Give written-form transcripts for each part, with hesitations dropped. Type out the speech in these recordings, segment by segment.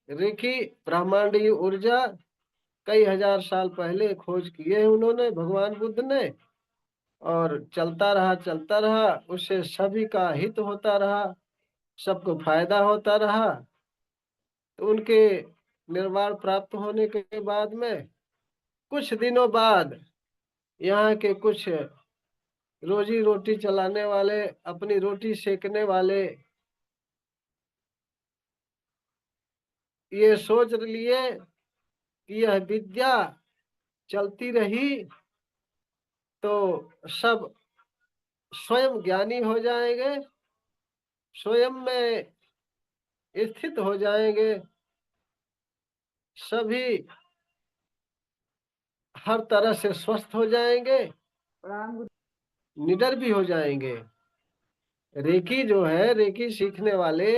Recce ब्रह्मांडीय ऊर्जा कई हजार साल पहले खोज किए हैं उन्होंने, भगवान बुद्ध ने। और चलता रहा, उससे सभी का हित होता रहा, सबको फायदा होता रहा। तो उनके निर्वाण प्राप्त होने के बाद में कुछ दिनों बाद यहाँ के कुछ रोजी रोटी चलाने वाले, अपनी रोटी सेकने वाले ये सोच लिए कि यह विद्या चलती रही तो सब स्वयं ज्ञानी हो जाएंगे, स्वयं में स्थित हो जाएंगे, सभी हर तरह से स्वस्थ हो जाएंगे, निडर भी हो जाएंगे। रेकी जो है, रेकी सीखने वाले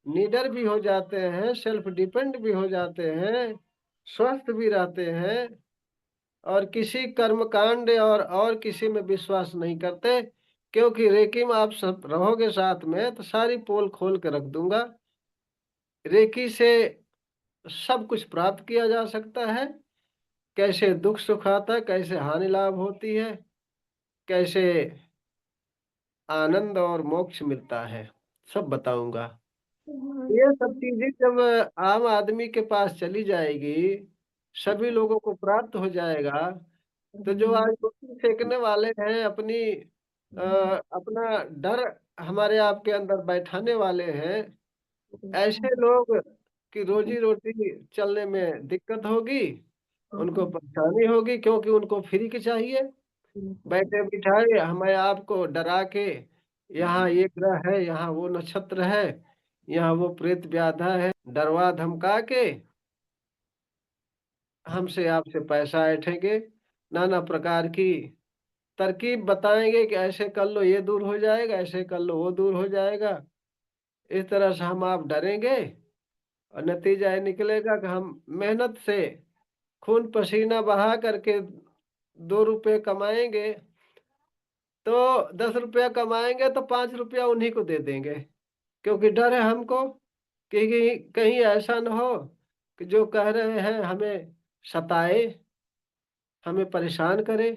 निडर भी हो जाते हैं, सेल्फ डिपेंड भी हो जाते हैं, स्वस्थ भी रहते हैं, और किसी कर्मकांड और किसी में विश्वास नहीं करते। क्योंकि रेकी में आप सब रहोगे साथ में तो सारी पोल खोल के रख दूंगा। रेकी से सब कुछ प्राप्त किया जा सकता है, कैसे दुख सुख आता है, कैसे हानि लाभ होती है, कैसे आनंद और मोक्ष मिलता है, सब बताऊंगा। ये सब चीजें जब आम आदमी के पास चली जाएगी, सभी लोगों को प्राप्त हो जाएगा, तो जो आज रोटी सेकने वाले हैं, अपना डर हमारे आपके अंदर बैठाने वाले हैं, ऐसे लोग की रोजी रोटी चलने में दिक्कत होगी, उनको परेशानी होगी, क्योंकि उनको फ्री की चाहिए। बैठे बिठाए हमें आपको डरा के, यहाँ ये ग्रह है, यहाँ वो नक्षत्र है, यहाँ वो प्रेत व्याधा है, डरवा धमका के हमसे आपसे पैसा ऐंठेंगे, नाना प्रकार की तरकीब बताएंगे कि ऐसे कर लो ये दूर हो जाएगा, ऐसे कर लो वो दूर हो जाएगा। इस तरह से हम आप डरेंगे, और नतीजा ये निकलेगा कि हम मेहनत से खून पसीना बहा करके 2 रुपए कमाएंगे, तो 10 रुपया कमाएंगे तो 5 रुपया उन्हीं को दे देंगे, क्योंकि डर है हमको कि कहीं ऐसा न हो कि जो कह रहे हैं हमें सताए, हमें परेशान करे,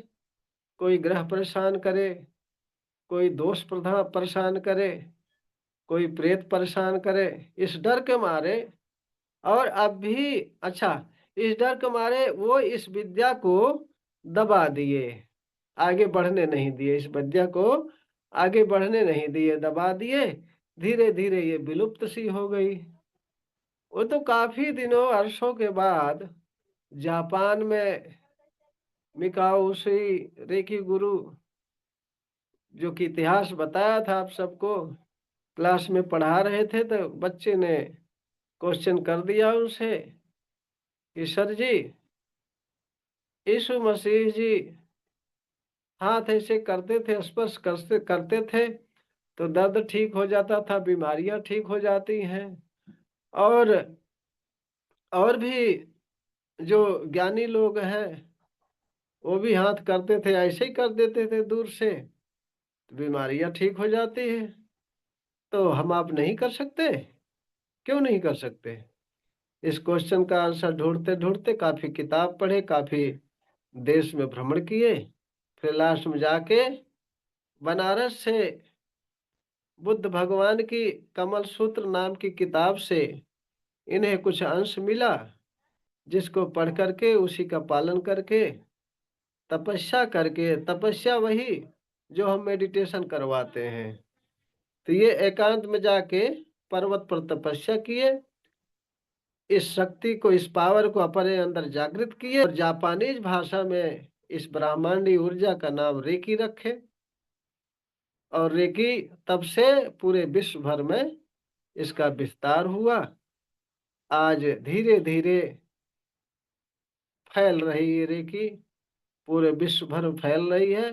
कोई ग्रह परेशान करे, कोई दोष प्रधान परेशान करे, कोई प्रेत परेशान करे, इस डर के मारे। और अब भी अच्छा, इस डर के मारे वो इस विद्या को दबा दिए, आगे बढ़ने नहीं दिए, इस विद्या को आगे बढ़ने नहीं दिए, दबा दिए। धीरे धीरे ये विलुप्त सी हो गई। वो तो काफी दिनों वर्षों के बाद जापान में मिकाओ उसी रेकी गुरु, जो कि इतिहास बताया था आप सबको, क्लास में पढ़ा रहे थे, तो बच्चे ने क्वेश्चन कर दिया उनसे कि सर जी, यीशु मसीह जी हाथ ऐसे करते थे, स्पर्श करते करते थे तो दर्द ठीक हो जाता था, बीमारियां ठीक हो जाती हैं। और और भी जो ज्ञानी लोग हैं वो भी हाथ करते थे, ऐसे ही कर देते थे दूर से, तो बीमारियां ठीक हो जाती हैं। तो हम आप नहीं कर सकते? क्यों नहीं कर सकते? इस क्वेश्चन का आंसर ढूंढते ढूंढते काफी किताब पढ़े, काफी देश में भ्रमण किए, फिर लास्ट में जाके बनारस से बुद्ध भगवान की कमल सूत्र नाम की किताब से इन्हें कुछ अंश मिला, जिसको पढ़ करके उसी का पालन करके तपस्या करके, तपस्या वही जो हम मेडिटेशन करवाते हैं, तो ये एकांत में जाके पर्वत पर तपस्या किए, इस शक्ति को, इस पावर को अपने अंदर जागृत किए, और जापानीज भाषा में इस ब्रह्मांडी ऊर्जा का नाम रेकी रखे। और रेकी तब से पूरे विश्व भर में इसका विस्तार हुआ। आज धीरे धीरे फैल रही है रेकी, पूरे विश्व भर में फैल रही है।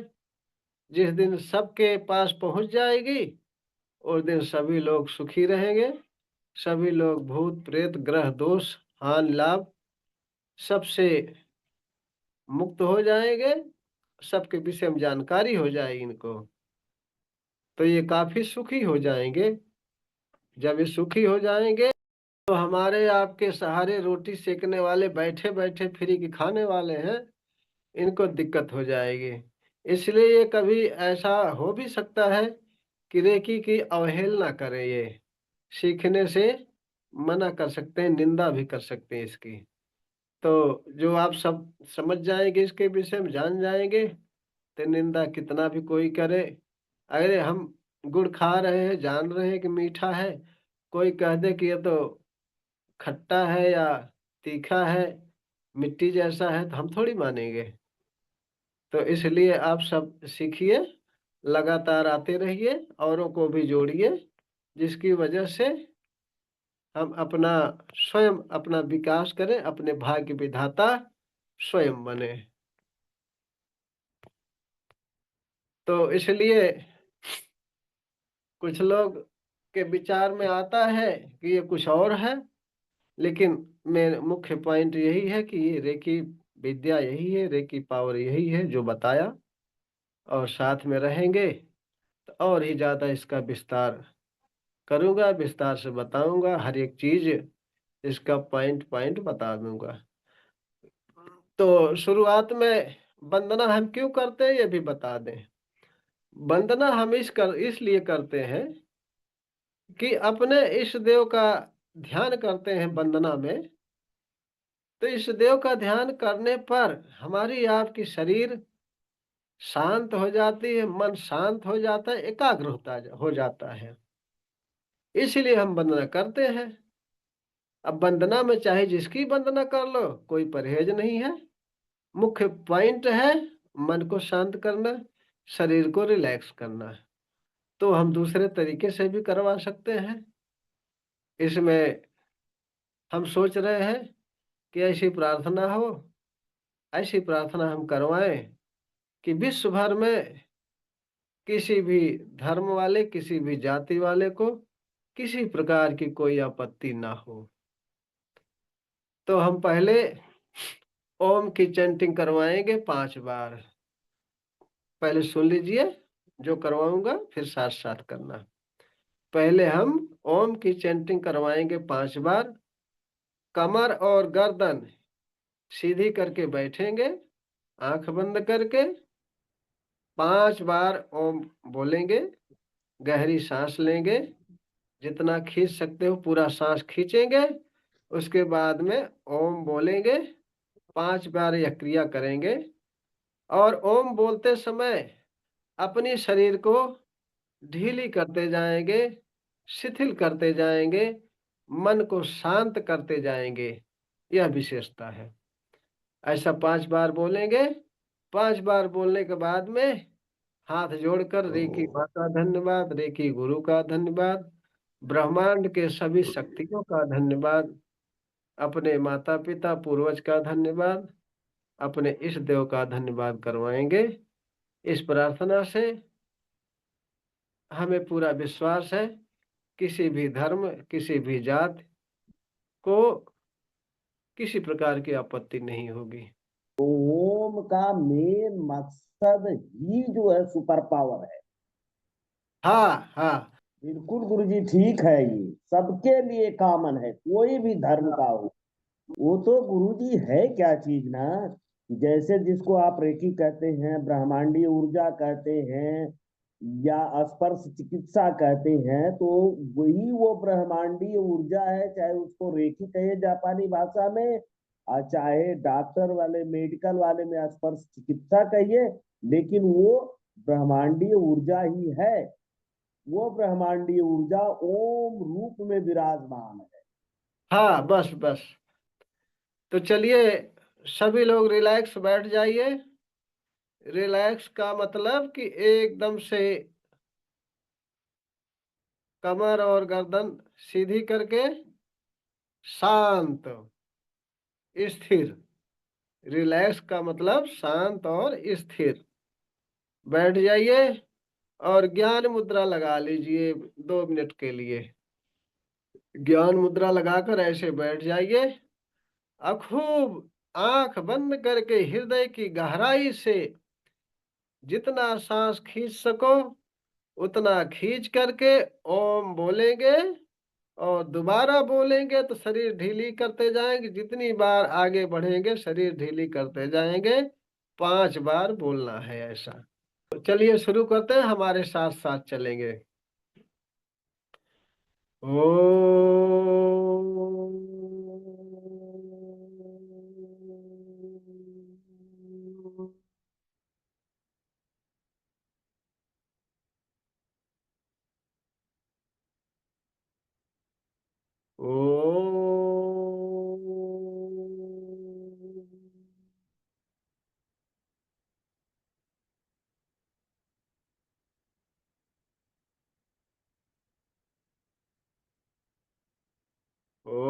जिस दिन सबके पास पहुंच जाएगी उस दिन सभी लोग सुखी रहेंगे, सभी लोग भूत प्रेत ग्रह दोष हानि लाभ सबसे मुक्त हो जाएंगे, सबके विषय में जानकारी हो जाएगी इनको, तो ये काफी सुखी हो जाएंगे। जब ये सुखी हो जाएंगे तो हमारे आपके सहारे रोटी सेकने वाले बैठे बैठे फ्री के खाने वाले हैं, इनको दिक्कत हो जाएगी। इसलिए ये कभी ऐसा हो भी सकता है कि रेकी की अवहेलना करें, ये सीखने से मना कर सकते हैं, निंदा भी कर सकते हैं इसकी। तो जो आप सब समझ जाएंगे, इसके विषय में जान जाएंगे, तो निंदा कितना भी कोई करे, अरे हम गुड़ खा रहे हैं, जान रहे हैं कि मीठा है, कोई कह दे कि ये तो खट्टा है या तीखा है, मिट्टी जैसा है, तो हम थोड़ी मानेंगे। तो इसलिए आप सब सीखिए, लगातार आते रहिए, औरों को भी जोड़िए, जिसकी वजह से हम अपना स्वयं अपना विकास करें, अपने भाग्य विधाता स्वयं बने। तो इसलिए कुछ लोग के विचार में आता है कि ये कुछ और है, लेकिन मेन मुख्य पॉइंट यही है कि ये रेकी विद्या यही है, रेकी पावर यही है जो बताया, और साथ में रहेंगे तो और ही ज्यादा इसका विस्तार करूंगा, विस्तार से बताऊंगा, हर एक चीज इसका पॉइंट पॉइंट बता दूंगा। तो शुरुआत में वंदना हम क्यों करते हैं ये भी बता दें। वंदना हम इसलिए करते हैं कि अपने इष्ट देव का ध्यान करते हैं वंदना में। तो इस देव का ध्यान करने पर हमारी आपकी शरीर शांत हो जाती है, मन शांत हो जाता है, एकाग्र हो जाता है। इसलिए हम वंदना करते हैं। अब वंदना में चाहे जिसकी वंदना कर लो, कोई परहेज नहीं है। मुख्य पॉइंट है मन को शांत करना, शरीर को रिलैक्स करना। तो हम दूसरे तरीके से भी करवा सकते हैं। इसमें हम सोच रहे हैं कि ऐसी प्रार्थना हो, ऐसी प्रार्थना हम करवाएं कि विश्व भर में किसी भी धर्म वाले, किसी भी जाति वाले को किसी प्रकार की कोई आपत्ति ना हो। तो हम पहले ओम की चैंटिंग करवाएंगे 5 बार। पहले सुन लीजिए, जो करवाऊंगा फिर साथ साथ करना। पहले हम ओम की चैंटिंग करवाएंगे 5 बार। कमर और गर्दन सीधी करके बैठेंगे, आंख बंद करके 5 बार ओम बोलेंगे। गहरी सांस लेंगे, जितना खींच सकते हो पूरा सांस खींचेंगे। उसके बाद में ओम बोलेंगे, 5 बार यह क्रिया करेंगे। और ओम बोलते समय अपनी शरीर को ढीली करते जाएंगे, शिथिल करते जाएंगे, मन को शांत करते जाएंगे। यह विशेषता है। ऐसा 5 बार बोलेंगे। 5 बार बोलने के बाद में हाथ जोड़कर रेकी माँ का धन्यवाद, रेकी गुरु का धन्यवाद, ब्रह्मांड के सभी शक्तियों का धन्यवाद, अपने माता पिता पूर्वज का धन्यवाद, अपने इष्ट देव का धन्यवाद करवाएंगे। इस प्रार्थना से हमें पूरा विश्वास है किसी भी धर्म, किसी भी जात को किसी प्रकार की आपत्ति नहीं होगी। ओम का मेन मकसद ही जो है सुपर पावर है। हाँ हाँ। बिल्कुल गुरुजी, ठीक है, ये सबके लिए कॉमन है, कोई भी धर्म का हो। वो तो गुरुजी है क्या चीज ना, जैसे जिसको आप रेकी कहते हैं, ब्रह्मांडीय ऊर्जा कहते हैं, या स्पर्श चिकित्सा कहते हैं, तो वही वो ब्रह्मांडीय ऊर्जा है। चाहे उसको रेकी कहे जापानी भाषा में, और चाहे डॉक्टर वाले मेडिकल वाले में स्पर्श चिकित्सा कहिए, लेकिन वो ब्रह्मांडीय ऊर्जा ही है। वो ब्रह्मांडीय ऊर्जा ओम रूप में विराजमान है। हाँ, बस बस। तो चलिए सभी लोग रिलैक्स बैठ जाइए। रिलैक्स का मतलब कि एकदम से कमर और गर्दन सीधी करके शांत, स्थिर। रिलैक्स का मतलब शांत और स्थिर। बैठ जाइए और ज्ञान मुद्रा लगा लीजिए 2 मिनट के लिए। ज्ञान मुद्रा लगाकर ऐसे बैठ जाइए। अब खूब आंख बंद करके हृदय की गहराई से जितना सांस खींच सको उतना खींच करके ओम बोलेंगे। और दोबारा बोलेंगे तो शरीर ढीली करते जाएंगे, जितनी बार आगे बढ़ेंगे शरीर ढीली करते जाएंगे। 5 बार बोलना है ऐसा। तो चलिए शुरू करते हैं, हमारे साथ साथ चलेंगे। ओ ओ ओ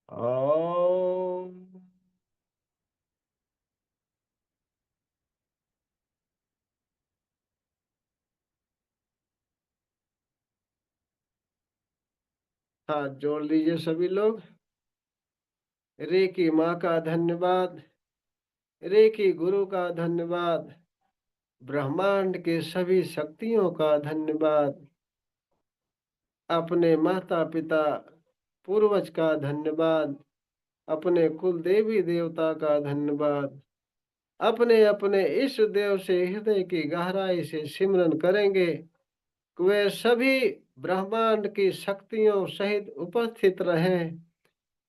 ओ हाथ जोड़ लीजिए सभी लोग। रे की माँ का धन्यवाद, रे की गुरु का धन्यवाद, ब्रह्मांड के सभी शक्तियों का धन्यवाद, अपने माता पिता पूर्वज का धन्यवाद, अपने कुल देवी देवता का धन्यवाद। अपने अपने इष्ट देव से हृदय की गहराई से सिमरन करेंगे कि वे सभी ब्रह्मांड की शक्तियों सहित उपस्थित रहें,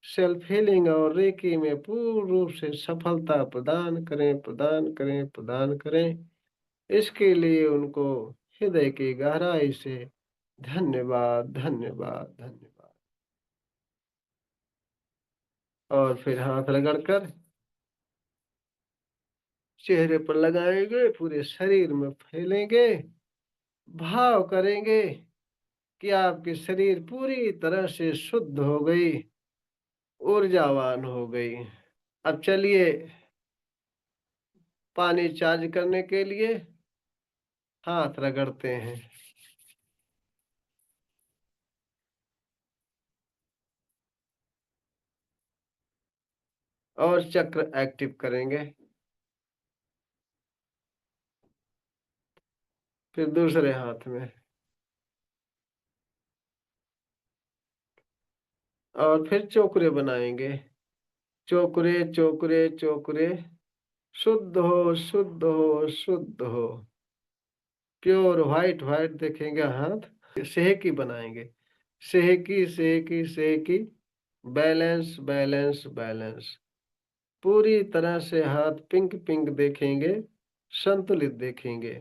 सेल्फ हीलिंग और रेकी में पूर्ण रूप से सफलता प्रदान करें, प्रदान करें, प्रदान करें। इसके लिए उनको हृदय की गहराई से धन्यवाद, धन्यवाद, धन्यवाद। और फिर हाथ रगड़कर चेहरे पर लगाएंगे, पूरे शरीर में फैलेंगे, भाव करेंगे कि आपकी शरीर पूरी तरह से शुद्ध हो गई, ऊर्जावान हो गई। अब चलिए पानी चार्ज करने के लिए हाथ रगड़ते हैं और चक्र एक्टिव करेंगे। फिर दूसरे हाथ में, और फिर चोकरे बनाएंगे। चोकरे चोकरे चोकरे, शुद्ध हो, शुद्ध हो, शुद्ध हो। प्योर व्हाइट व्हाइट देखेंगे हाथ। सेहकी बनाएंगे, सेहकी सेहकी सेहकी, बैलेंस बैलेंस बैलेंस। पूरी तरह से हाथ पिंक पिंक देखेंगे, संतुलित देखेंगे।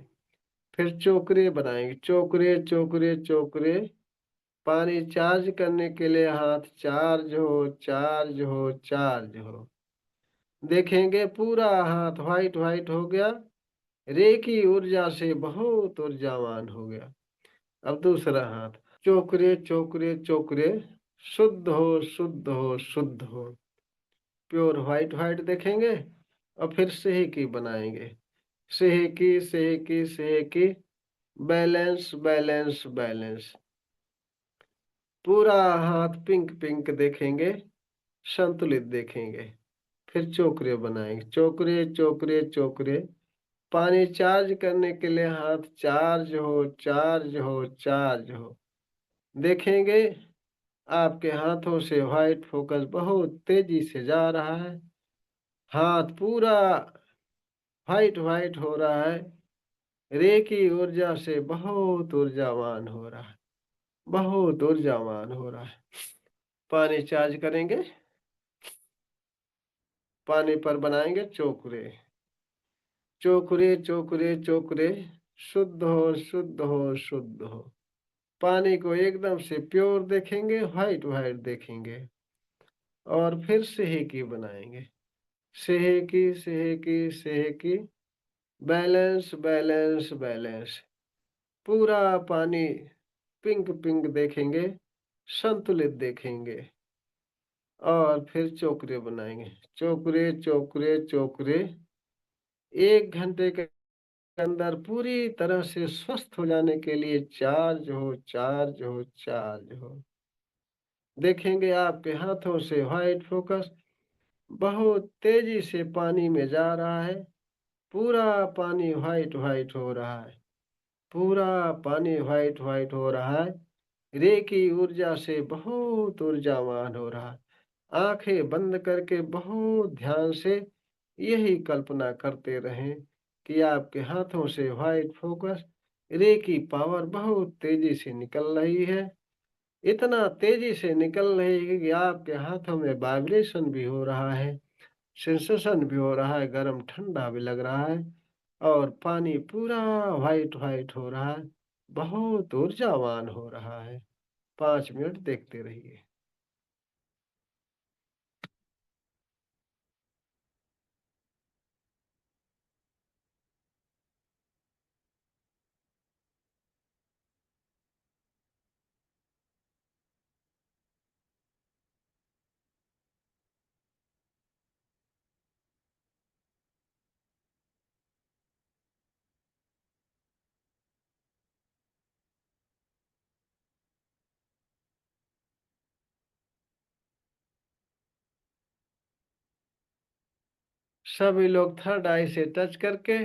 फिर चोकरे बनाएंगे, चोकरे चोकरे चोकरे। पानी चार्ज करने के लिए हाथ चार्ज हो, चार्ज हो, चार्ज हो। देखेंगे पूरा हाथ व्हाइट व्हाइट हो गया, रेकी ऊर्जा से बहुत ऊर्जावान हो गया। अब दूसरा हाथ, चोकरे चोकरे चोकरे, शुद्ध हो, शुद्ध हो, शुद्ध हो। प्योर व्हाइट व्हाइट देखेंगे। और फिर सेहकी बनाएंगे, सेहकी सेहकी सेहकी, बैलेंस बैलेंस बैलेंस। पूरा हाथ पिंक पिंक देखेंगे, संतुलित देखेंगे। फिर चोकरे बनाएंगे, चोकरे चोकरे चोकरे। पानी चार्ज करने के लिए हाथ चार्ज हो, चार्ज हो, चार्ज हो। देखेंगे आपके हाथों से व्हाइट फोकस बहुत तेजी से जा रहा है, हाथ पूरा व्हाइट व्हाइट हो रहा है, रे की ऊर्जा से बहुत ऊर्जावान हो रहा है, बहुत ऊर्जावान हो रहा है। पानी चार्ज करेंगे, पानी पर बनाएंगे चोकरे, चोकरे चोकरे चोकरे, शुद्ध हो, शुद्ध हो, शुद्ध हो। पानी को एकदम से प्योर देखेंगे, व्हाइट व्हाइट देखेंगे। और फिर सेहकी बनाएंगे, सेहकी सेहकी सेहकी, बैलेंस बैलेंस बैलेंस। पूरा पानी पिंक पिंक देखेंगे, संतुलित देखेंगे। और फिर चोकरे बनाएंगे। चोकरे चोकरे चोकरे 1 घंटे के अंदर पूरी तरह से स्वस्थ हो जाने के लिए चार्ज हो, चार्ज हो, चार्ज हो। देखेंगे आपके हाथों से व्हाइट फोकस बहुत तेजी से पानी में जा रहा है। पूरा पानी व्हाइट व्हाइट हो रहा है। पूरा पानी व्हाइट व्हाइट हो रहा है। रे की ऊर्जा से बहुत ऊर्जावान हो रहा है। आंखें बंद करके बहुत ध्यान से यही कल्पना करते रहें कि आपके हाथों से व्हाइट फोकस रे की पावर बहुत तेजी से निकल रही है। इतना तेजी से निकल रही है कि आपके हाथों में वाइब्रेशन भी हो रहा है, सेंसेशन भी हो रहा है, गर्म ठंडा भी लग रहा है और पानी पूरा व्हाइट व्हाइट हो रहा है, बहुत ऊर्जावान हो रहा है। 5 मिनट देखते रहिए। सभी लोग थर्ड आई से टच करके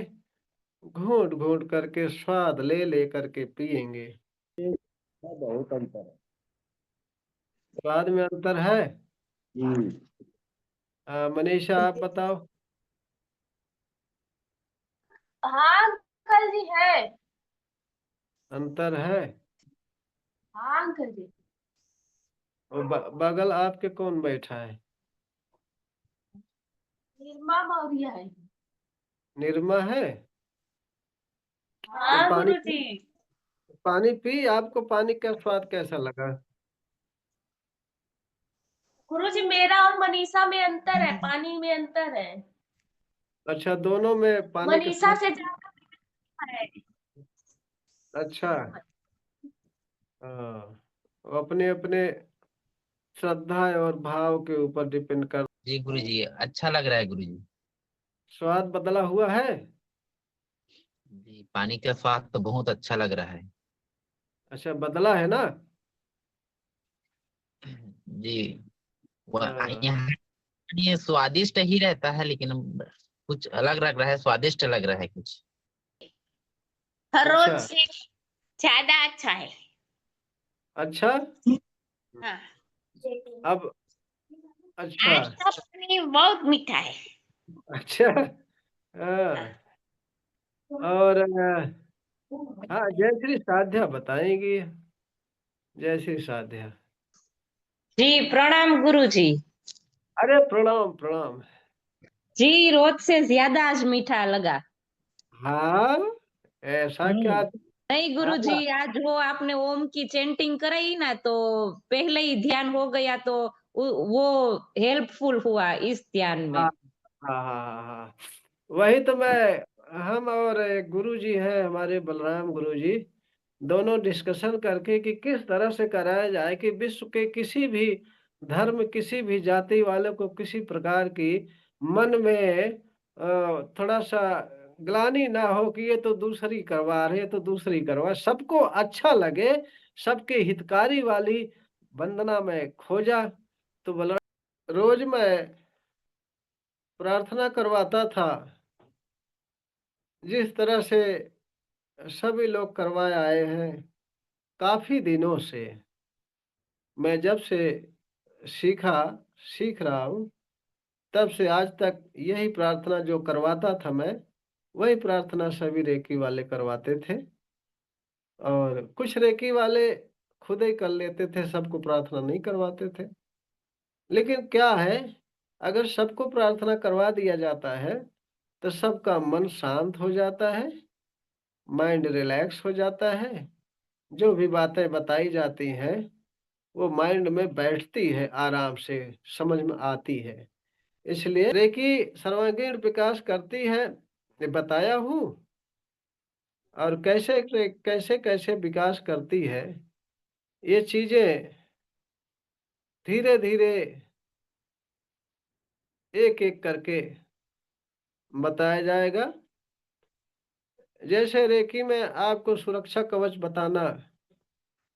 घूंट घूंट करके स्वाद ले ले करके पिएंगे। बहुत अंतर है। स्वाद में अंतर है। हम्म। मनीषा आप बताओ। हाँ अंकल जी है। अंतर है। हाँ अंकल जी। और बगल आपके कौन बैठा है? निर्मा मौर्य है। निर्मा है। तो हाँ पानी गुरुजी। पानी पी, आपको पानी का स्वाद कैसा लगा? गुरुजी मेरा और मनीषा में अंतर है, पानी में अंतर है। अच्छा, दोनों में पानी का मनीषा स्वाद। से ज्यादा मीठा है। अच्छा। हाँ, वो अपने अपने श्रद्धा और भाव के ऊपर डिपेंड कर। जी गुरुजी, अच्छा लग रहा है गुरुजी। स्वाद बदला हुआ है। जी, पानी का स्वाद तो बहुत अच्छा लग रहा है। अच्छा, बदला है ना। जी, वह हाँ, यहाँ ये स्वादिष्ट ही रहता है, लेकिन कुछ अलग लग रहा है, स्वादिष्ट लग रहा है कुछ। हर रोज अच्छा। से ज्यादा अच्छा है। अच्छा। हाँ। अब अच्छा। आज का पानी बहुत मीठा है। अच्छा। हाँ। और हाँ, जयश्री साध्या बताएंगी। जयश्री साध्या। जी प्रणाम गुरुजी। अरे प्रणाम प्रणाम। जी रोज से ज्यादा आज मीठा लगा। हाँ, ऐसा क्या? नहीं हाँ गुरुजी, आज वो आपने ओम की चैंटिंग कराई ना, तो पहले ही ध्यान हो गया, तो वो हेल्पफुल हुआ इस ध्यान में। हाँ हाँ हाँ हाँ। वही तो मैं, हम और एक गुरु जी हैं हमारे बलराम गुरु जी, दोनों डिस्कशन करके कि किस तरह से कराया जाए कि विश्व के किसी भी धर्म, किसी भी जाति वाले को किसी प्रकार की मन में थोड़ा सा ग्लानि ना हो कि ये तो दूसरी करवा रहे, ये तो दूसरी करवा, सबको अच्छा लगे, सबके हितकारी वाली वंदना में खोजा। तो बलराम रोज मैं प्रार्थना करवाता था, जिस तरह से सभी लोग करवाए आए हैं काफी दिनों से। मैं जब से सीखा सीख रहा हूँ, तब से आज तक यही प्रार्थना जो करवाता था मैं, वही प्रार्थना सभी रेकी वाले करवाते थे। और कुछ रेकी वाले खुद ही कर लेते थे, सबको प्रार्थना नहीं करवाते थे। लेकिन क्या है, अगर सबको प्रार्थना करवा दिया जाता है तो सबका मन शांत हो जाता है, माइंड रिलैक्स हो जाता है। जो भी बातें बताई जाती हैं वो माइंड में बैठती है, आराम से समझ में आती है। इसलिए रेकी सर्वांगीण विकास करती है, ये बताया हूँ। और कैसे कैसे कैसे विकास करती है, ये चीजें धीरे धीरे एक एक करके बताया जाएगा। जैसे रेकी में आपको सुरक्षा कवच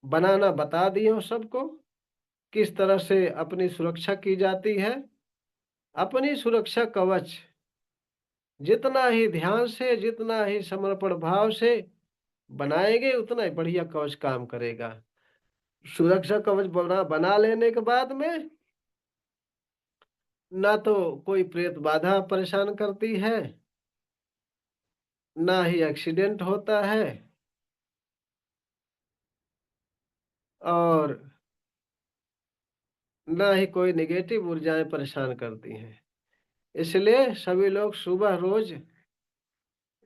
बनाना बता दिए हो सबको, किस तरह से अपनी सुरक्षा की जाती है। अपनी सुरक्षा कवच जितना ही ध्यान से, जितना ही समर्पण भाव से बनाएंगे, उतना ही बढ़िया कवच काम करेगा। सुरक्षा कवच बना लेने के बाद में ना तो कोई प्रेत बाधा परेशान करती है, ना ही एक्सीडेंट होता है, और ना ही कोई नेगेटिव ऊर्जाएं परेशान करती हैं। इसलिए सभी लोग सुबह रोज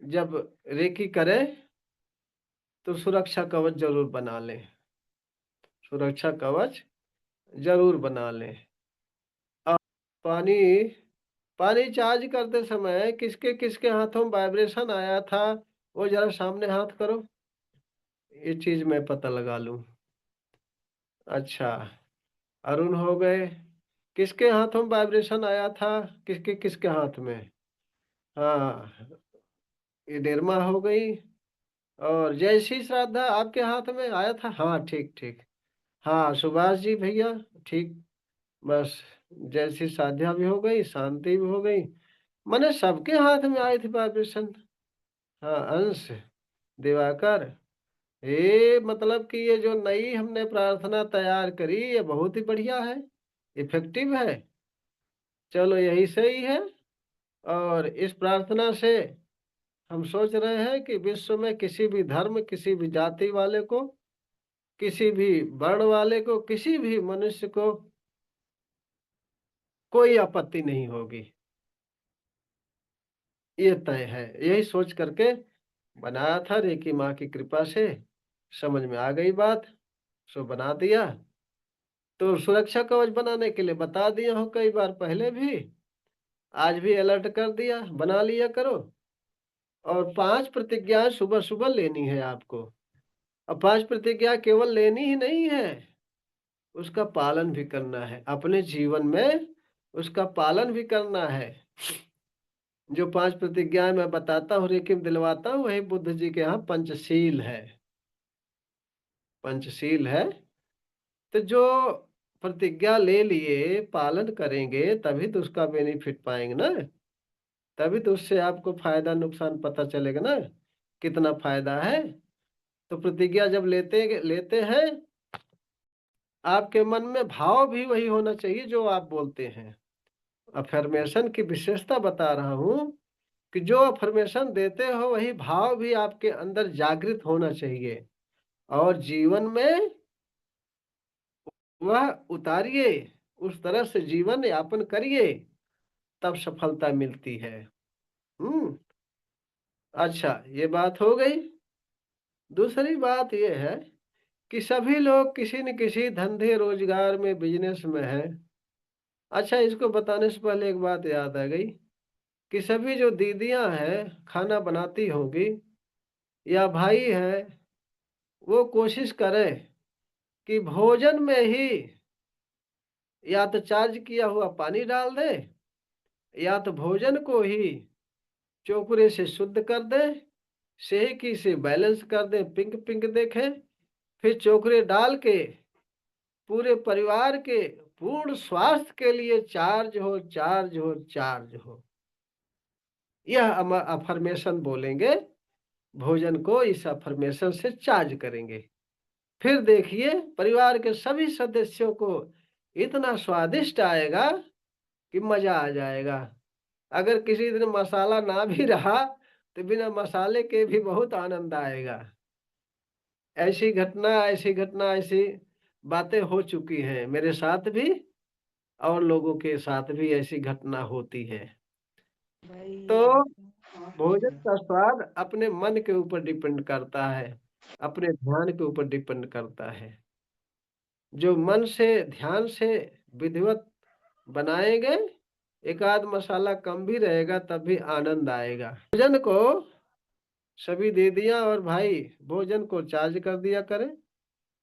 जब रेकी करें तो सुरक्षा कवच जरूर बना लें, सुरक्षा कवच जरूर बना लें। अब पानी पानी चार्ज करते समय किसके किसके हाथों में वाइब्रेशन आया था, वो जरा सामने हाथ करो, ये चीज मैं पता लगा लूं। अच्छा, अरुण हो गए। किसके हाथों में वाइब्रेशन आया था, किसके किसके हाथ में? हाँ, ये निर्मा हो गई। और जयश्री श्रद्धा आपके हाथ में आया था? हाँ, ठीक ठीक। हाँ, सुभाष जी भैया, ठीक। बस, जयश्री साध्या भी हो गई, शांति भी हो गई, मैंने सबके हाथ में आई थी वाइब्रेशन। हाँ, अंश, दिवाकर, ये मतलब कि ये जो नई हमने प्रार्थना तैयार करी, ये बहुत ही बढ़िया है, इफेक्टिव है। चलो, यही सही है। और इस प्रार्थना से हम सोच रहे हैं कि विश्व में किसी भी धर्म, किसी भी जाति वाले को, किसी भी वर्ण वाले को, किसी भी मनुष्य को कोई आपत्ति नहीं होगी, ये तय है। यही सोच करके बनाया था, रेकी माँ की कृपा से समझ में आ गई बात, सो बना दिया। तो सुरक्षा कवच बनाने के लिए बता दिया हूँ कई बार पहले भी, आज भी अलर्ट कर दिया, बना लिया करो। और 5 प्रतिज्ञाएं सुबह सुबह लेनी है आपको। अब 5 प्रतिज्ञा केवल लेनी ही नहीं है, उसका पालन भी करना है अपने जीवन में, उसका पालन भी करना है। जो 5 प्रतिज्ञाएं मैं बताता हूँ, रेकी में दिलवाता हूँ, वही बुद्ध जी के यहाँ पंचशील है, पंचशील है। तो जो प्रतिज्ञा ले लिए पालन करेंगे तभी तो उसका बेनिफिट पाएंगे ना, तभी तो उससे आपको फायदा नुकसान पता चलेगा ना, कितना फायदा है। तो प्रतिज्ञा जब लेते लेते हैं, आपके मन में भाव भी वही होना चाहिए जो आप बोलते हैं। अफर्मेशन की विशेषता बता रहा हूं कि जो अफर्मेशन देते हो वही भाव भी आपके अंदर जागृत होना चाहिए, और जीवन में वह उतारिए, उस तरह से जीवन यापन करिए, तब सफलता मिलती है। अच्छा, ये बात हो गई। दूसरी बात ये है कि सभी लोग किसी न किसी धंधे रोजगार में, बिजनेस में है। अच्छा, इसको बताने से पहले एक बात याद आ गई कि सभी जो दीदियां हैं खाना बनाती होंगी, या भाई है, वो कोशिश करें कि भोजन में ही या तो चार्ज किया हुआ पानी डाल दे, या तो भोजन को ही चोकरे से शुद्ध कर दे, सेहकी से बैलेंस कर दे, पिंक पिंक देखे, फिर चोकरे डाल के पूरे परिवार के पूर्ण स्वास्थ्य के लिए चार्ज हो, चार्ज हो, चार्ज हो। यह अफर्मेशन बोलेंगे, भोजन को इस अफर्मेशन से चार्ज करेंगे। फिर देखिए परिवार के सभी सदस्यों को इतना स्वादिष्ट आएगा कि मजा आ जाएगा। अगर किसी दिन मसाला ना भी रहा तो बिना मसाले के भी बहुत आनंद आएगा। ऐसी घटना, ऐसी घटना, ऐसी बातें हो चुकी हैं मेरे साथ भी, और लोगों के साथ भी ऐसी घटना होती है। तो भोजन का स्वाद अपने मन के ऊपर डिपेंड करता है, अपने ध्यान के ऊपर डिपेंड करता है। जो मन से, ध्यान से विधिवत बनाएंगे, एक आध मसाला कम भी रहेगा तब भी आनंद आएगा। भोजन को सभी दीदियां और भाई भोजन को चार्ज कर दिया करें,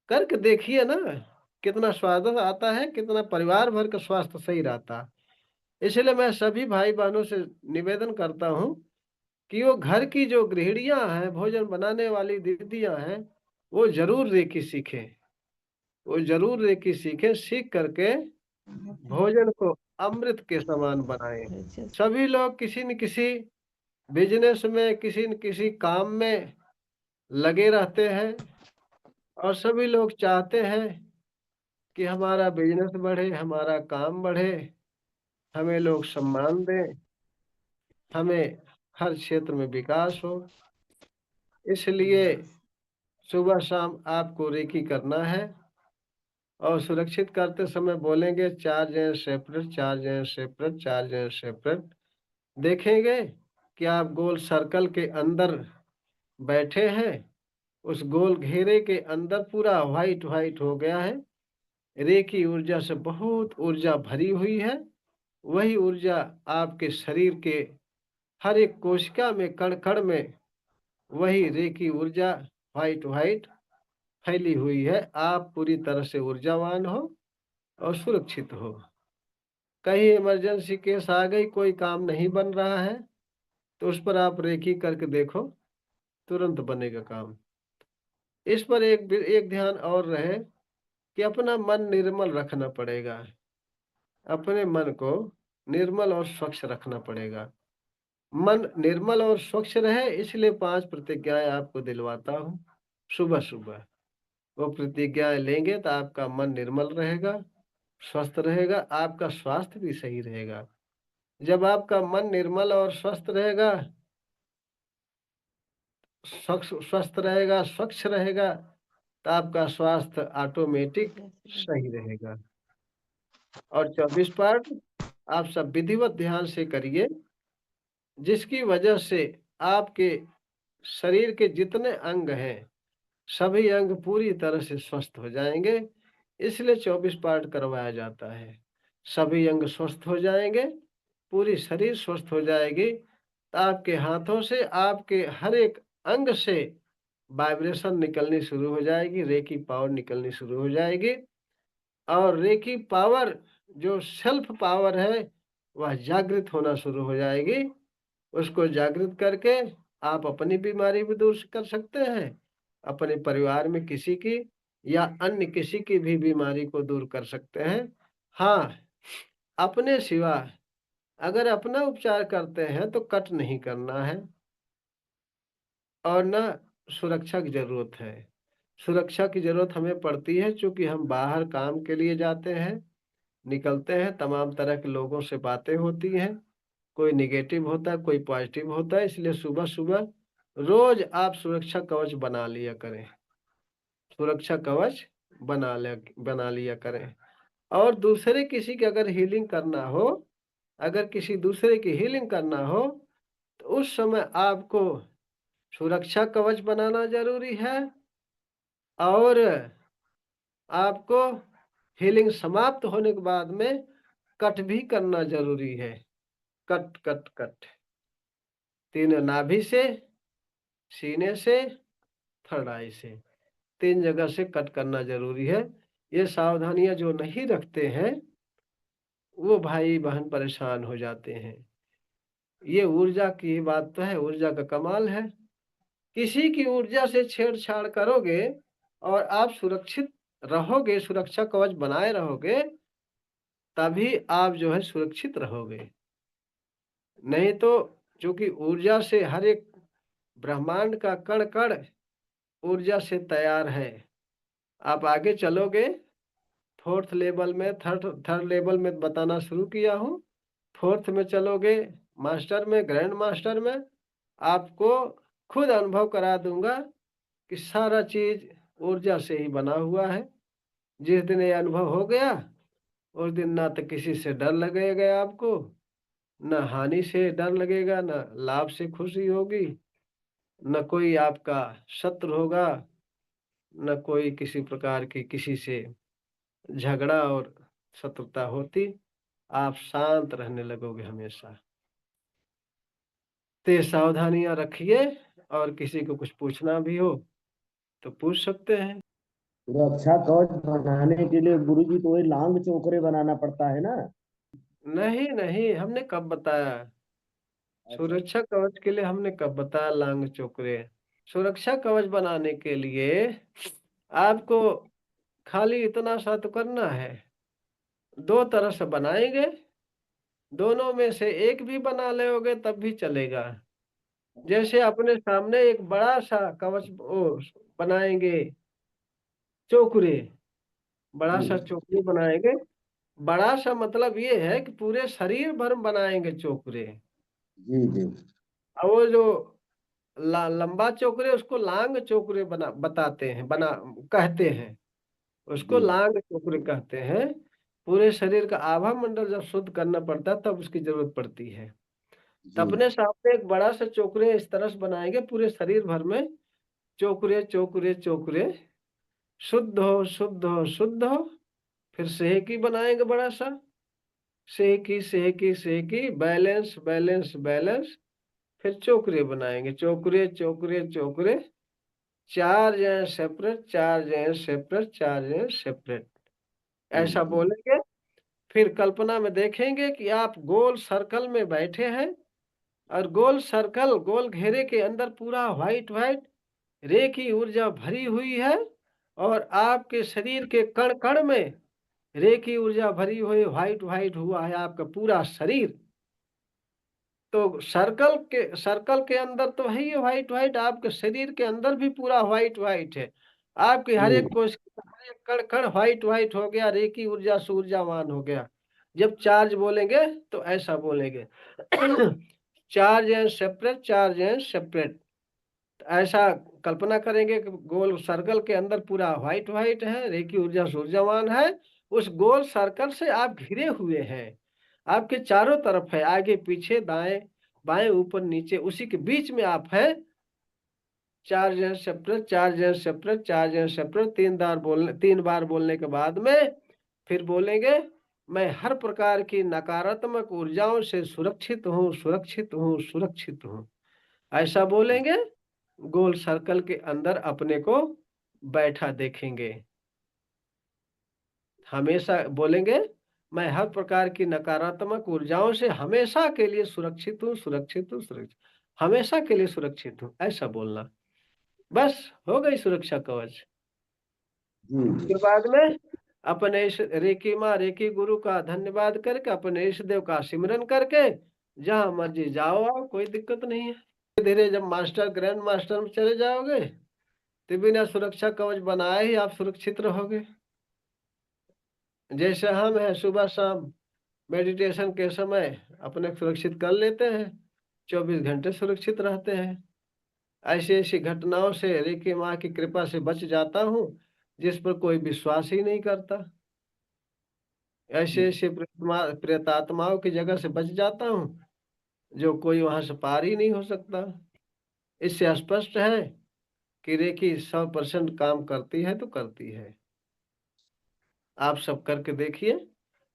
करके देखिए ना कितना स्वाद आता है, कितना परिवार भर का स्वास्थ्य सही रहता। इसलिए मैं सभी भाई बहनों से निवेदन करता हूँ कि वो घर की जो गृहिणियां हैं, भोजन बनाने वाली दीदियां हैं, वो जरूर रेकी सीखें। वो जरूर रेकी सीखें, सीख करके भोजन को अमृत के समान बनाएं। सभी लोग किसी न किसी बिजनेस में, किसी न किसी काम में लगे रहते हैं, और सभी लोग चाहते हैं कि हमारा बिजनेस बढ़े, हमारा काम बढ़े, हमें लोग सम्मान दें, हमें हर क्षेत्र में विकास हो। इसलिए सुबह शाम आपको रेकी करना है, और सुरक्षित करते समय बोलेंगे charge and separate, charge and separate, charge and separate. देखेंगे कि आप गोल सर्कल के अंदर बैठे हैं, उस गोल घेरे के अंदर पूरा व्हाइट व्हाइट हो गया है, रेकी ऊर्जा से बहुत ऊर्जा भरी हुई है। वही ऊर्जा आपके शरीर के हर एक कोशिका में, कण कण में वही रेकी ऊर्जा व्हाइट व्हाइट फैली हुई है। आप पूरी तरह से ऊर्जावान हो और सुरक्षित हो। कहीं इमरजेंसी केस आ गई, कोई काम नहीं बन रहा है, तो उस पर आप रेकी करके देखो, तुरंत बनेगा काम। इस पर एक ध्यान और रहे कि अपना मन निर्मल रखना पड़ेगा। अपने मन को निर्मल और स्वच्छ रखना पड़ेगा। मन निर्मल और स्वच्छ रहे, इसलिए 5 प्रतिज्ञाएं आपको दिलवाता हूँ सुबह सुबह। वो प्रतिज्ञाएं लेंगे तो आपका मन निर्मल रहेगा, स्वस्थ रहेगा, आपका स्वास्थ्य भी सही रहेगा। जब आपका मन निर्मल और स्वस्थ रहेगा, स्वस्थ रहेगा, स्वच्छ रहेगा, तो आपका स्वास्थ्य ऑटोमेटिक सही रहेगा। और 24 पाठ आप सब विधिवत ध्यान से करिए, जिसकी वजह से आपके शरीर के जितने अंग हैं, सभी अंग पूरी तरह से स्वस्थ हो जाएंगे। इसलिए 24 पाठ करवाया जाता है। सभी अंग स्वस्थ हो जाएंगे, पूरी शरीर स्वस्थ हो जाएगी, तो आपके हाथों से, आपके हर एक अंग से वाइब्रेशन निकलनी शुरू हो जाएगी, रेकी पावर निकलनी शुरू हो जाएगी। और रेकी पावर जो सेल्फ पावर है, वह जागृत होना शुरू हो जाएगी। उसको जागृत करके आप अपनी बीमारी भी दूर कर सकते हैं, अपने परिवार में किसी की या अन्य किसी की भी बीमारी को दूर कर सकते हैं। हाँ, अपने सिवा अगर अपना उपचार करते हैं तो कट नहीं करना है, और ना सुरक्षा की जरूरत है। सुरक्षा की जरूरत हमें पड़ती है क्योंकि हम बाहर काम के लिए जाते हैं, निकलते हैं, तमाम तरह के लोगों से बातें होती हैं, कोई नेगेटिव होता है, कोई पॉजिटिव होता है। इसलिए सुबह सुबह रोज आप सुरक्षा कवच बना लिया करें, सुरक्षा कवच बना लिया करें। और दूसरे किसी की अगर हीलिंग करना हो, अगर किसी दूसरे की हीलिंग करना हो, तो उस समय आपको सुरक्षा कवच बनाना जरूरी है, और आपको हीलिंग समाप्त होने के बाद में कट भी करना जरूरी है। कट कट कट, 3 नाभि से, सीने से, थर्ड आई से, 3 जगह से कट करना जरूरी है। ये सावधानियां जो नहीं रखते हैं, वो भाई बहन परेशान हो जाते हैं। ये ऊर्जा की बात तो है, ऊर्जा का कमाल है। किसी की ऊर्जा से छेड़छाड़ करोगे और आप सुरक्षित रहोगे, सुरक्षा कवच बनाए रहोगे, तभी आप जो है सुरक्षित रहोगे। नहीं तो, क्योंकि ऊर्जा से हर एक ब्रह्मांड का कण कण ऊर्जा से तैयार है। आप आगे चलोगे, 4th लेवल में, थर्ड लेवल में बताना शुरू किया हूँ, 4th में चलोगे, मास्टर में, ग्रैंड मास्टर में, आपको खुद अनुभव करा दूंगा कि सारा चीज ऊर्जा से ही बना हुआ है। जिस दिन ये अनुभव हो गया, उस दिन ना तो किसी से डर लगेगा आपको, न हानि से डर लगेगा, न लाभ से खुशी होगी, न कोई आपका शत्रु होगा, न कोई किसी प्रकार की किसी से झगड़ा और शत्रुता होती। आप शांत रहने लगोगे हमेशा। तो ये सावधानियां रखिए, और किसी को कुछ पूछना भी हो तो पूछ सकते हैं। सुरक्षा कवच बनाने के लिए गुरुजी तो वही लांग चोकरे बनाना पड़ता है ना। नहीं नहीं, हमने कब बताया? अच्छा, सुरक्षा कवच के लिए हमने कब बताया लांग चोकरे? सुरक्षा कवच बनाने के लिए आपको खाली इतना सा तो करना है, दो तरह से बनाएंगे, दोनों में से एक भी बना लोगे तब भी चलेगा। जैसे अपने सामने एक बड़ा सा कवच बनाएंगे, चोकरे, बड़ा जी सा चोकरे बनाएंगे। बड़ा सा मतलब ये है कि पूरे शरीर भर में बनाएंगे चोकरे। जी जी। और वो जो लंबा चोकरे उसको लांग चोकरे बताते हैं, कहते हैं, उसको जी लांग चोकरे कहते हैं। पूरे शरीर का आभा मंडल जब शुद्ध करना पड़ता है तब उसकी जरूरत पड़ती है। तो जी अपने सामने एक बड़ा सा चोकरे इस तरह से बनाएंगे, पूरे शरीर भर में चोकरे चोकरे चोकरे, शुद्ध हो शुद्ध हो शुद्ध हो। फिर सेहकी बनाएंगे बड़ा सा, सेहकी सेहकी सेहकी, बैलेंस बैलेंस बैलेंस। फिर चोकरे बनाएंगे, चोकरे चोकरे चोकरे, चार जो सेपरेट, चार जो सेपरेट, चार जो सेपरेट, ऐसा जी बोलेंगे। फिर कल्पना में देखेंगे कि आप गोल सर्कल में बैठे हैं, और गोल सर्कल, गोल घेरे के अंदर पूरा व्हाइट व्हाइट रे की ऊर्जा भरी हुई है, और आपके शरीर के कण कण में रे की ऊर्जा भरी हुई, व्हाइट व्हाइट हुआ है आपका पूरा शरीर। तो सर्कल के अंदर तो है ही व्हाइट व्हाइट, आपके शरीर के अंदर भी पूरा व्हाइट व्हाइट है। आपके हर जी एक कोश, हर एक कण कण व्हाइट व्हाइट हो गया, रे की ऊर्जा से ऊर्जावान हो गया। जब चार्ज बोलेंगे तो ऐसा बोलेंगे charge and separate, charge and separate. ऐसा कल्पना करेंगे कि गोल सर्कल के अंदर पूरा व्हाइट व्हाइट है, रे की ऊर्जा से ऊर्जावान है। उस गोल सर्कल से आप घिरे हुए हैं, आपके चारों तरफ है, आगे पीछे दाएं बाएं ऊपर नीचे, उसी के बीच में आप है। Charge and separate, charge and separate, charge and separate, 3 बार बोलने के बाद में फिर बोलेंगे, मैं हर प्रकार की नकारात्मक ऊर्जाओं से सुरक्षित हूँ सुरक्षित हूँ सुरक्षित हूँ, ऐसा बोलेंगे। गोल सर्कल के अंदर अपने को बैठा देखेंगे। हमेशा बोलेंगे, मैं हर प्रकार की नकारात्मक ऊर्जाओं से हमेशा के लिए सुरक्षित हूँ सुरक्षित हूँ सुरक्षित, हमेशा के लिए सुरक्षित हूँ, ऐसा बोलना। बस हो गई सुरक्षा कवच। जी उसके बाद में अपने इस रेकी माँ रेकी गुरु का धन्यवाद करके, अपने इष्ट देव का सिमरन करके जहां मर्जी जाओ आओ, कोई दिक्कत नहीं है। धीरे धीरे जब मास्टर ग्रैंड मास्टर में चले जाओगे तो बिना सुरक्षा कवच बनाए ही आप सुरक्षित रहोगे। जैसे हम हैं, सुबह शाम मेडिटेशन के समय अपने सुरक्षित कर लेते हैं, 24 घंटे सुरक्षित रहते हैं। ऐसी ऐसी घटनाओं से रेकी माँ की कृपा से बच जाता हूँ जिस पर कोई विश्वास ही नहीं करता। ऐसे ऐसे प्रेतात्माओं की जगह से बच जाता हूँ जो कोई वहां से पार ही नहीं हो सकता। इससे स्पष्ट है कि रेकी 100% काम करती है तो करती है। आप सब करके देखिए,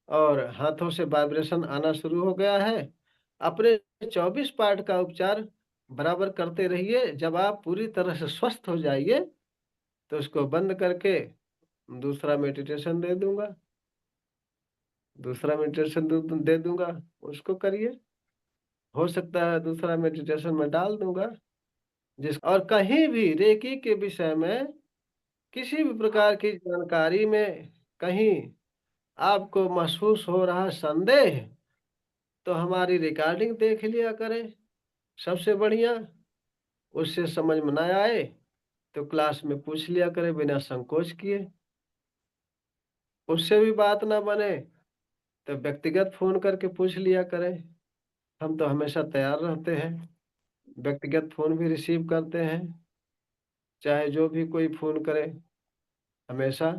और हाथों से वाइब्रेशन आना शुरू हो गया है। अपने 24 पार्ट का उपचार बराबर करते रहिए। जब आप पूरी तरह से स्वस्थ हो जाइए तो उसको बंद करके दूसरा मेडिटेशन दे दूंगा, दूसरा मेडिटेशन दे दूंगा, उसको करिए। हो सकता है दूसरा मेडिटेशन में डाल दूंगा। और कहीं भी रेकी के विषय में किसी भी प्रकार की जानकारी में कहीं आपको महसूस हो रहा संदेह, तो हमारी रिकॉर्डिंग देख लिया करें, सबसे बढ़िया। उससे समझ में ना आए तो क्लास में पूछ लिया करें बिना संकोच किए। उससे भी बात ना बने तो व्यक्तिगत फोन करके पूछ लिया करें, हम तो हमेशा तैयार रहते हैं, व्यक्तिगत फोन भी रिसीव करते हैं। चाहे जो भी कोई फोन करे, हमेशा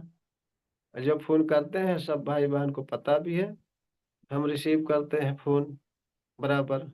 जब फोन करते हैं सब भाई बहन को पता भी है, हम रिसीव करते हैं फोन बराबर।